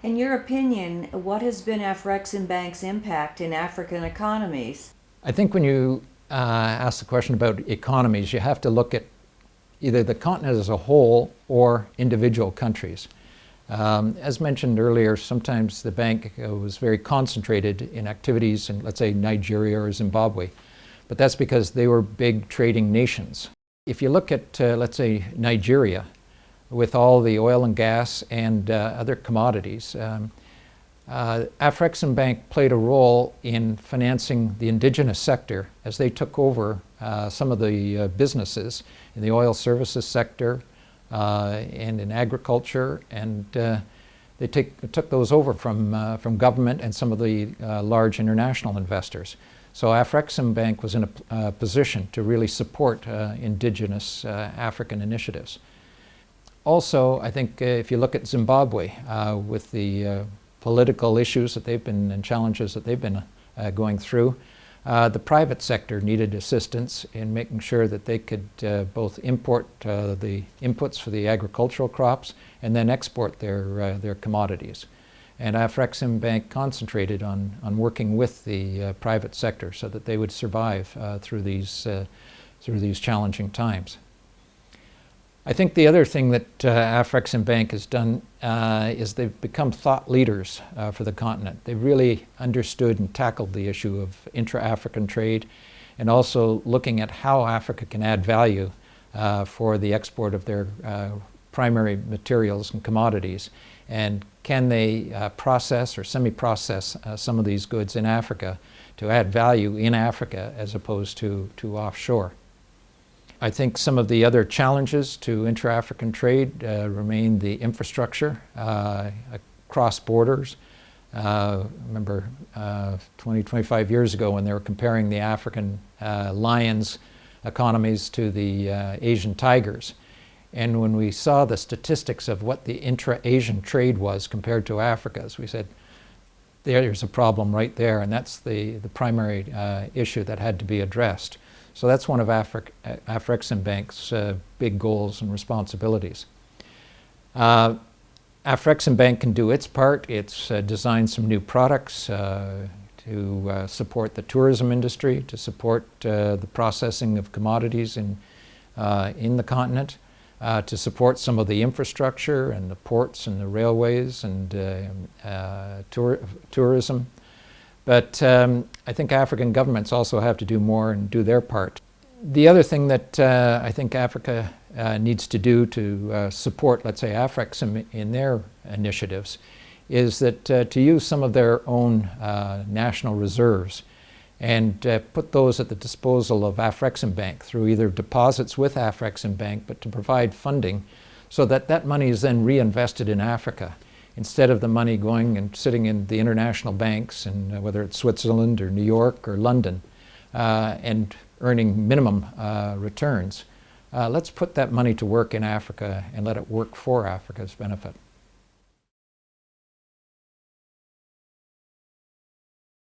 In your opinion, what has been Afreximbank's impact in African economies? I think when you ask the question about economies, you have to look at either the continent as a whole or individual countries. As mentioned earlier, sometimes the bank was very concentrated in activities in, let's say, Nigeria or Zimbabwe, but that's because they were big trading nations. If you look at, let's say, Nigeria, with all the oil and gas and other commodities, Afreximbank played a role in financing the indigenous sector as they took over some of the businesses in the oil services sector and in agriculture, and they took those over from government and some of the large international investors. So Afreximbank was in a position to really support indigenous African initiatives. Also, I think if you look at Zimbabwe with the political issues that they've been and challenges that they've been going through, the private sector needed assistance in making sure that they could both import the inputs for the agricultural crops and then export their commodities. And Afreximbank concentrated on working with the private sector so that they would survive through these challenging times. I think the other thing that Afreximbank has done is they've become thought leaders for the continent. They really understood and tackled the issue of intra-African trade and also looking at how Africa can add value for the export of their primary materials and commodities. And can they process or semi-process some of these goods in Africa to add value in Africa as opposed to offshore. I think some of the other challenges to intra-African trade remain the infrastructure across borders. Remember 25 years ago when they were comparing the African lions economies to the Asian tigers. And when we saw the statistics of what the intra-Asian trade was compared to Africa's, we said, there's a problem right there, and that's the primary issue that had to be addressed. So that's one of Afreximbank's big goals and responsibilities. Afreximbank can do its part. It's designed some new products to support the tourism industry, to support the processing of commodities in the continent, to support some of the infrastructure and the ports and the railways and tourism. But I think African governments also have to do more and do their part. The other thing that I think Africa needs to do to support, let's say, Afrexim in their initiatives is that to use some of their own national reserves and put those at the disposal of Afreximbank through either deposits with Afreximbank, but to provide funding so that that money is then reinvested in Africa, instead of the money going and sitting in the international banks, and whether it's Switzerland or New York or London, and earning minimum returns. Let's put that money to work in Africa and let it work for Africa's benefit.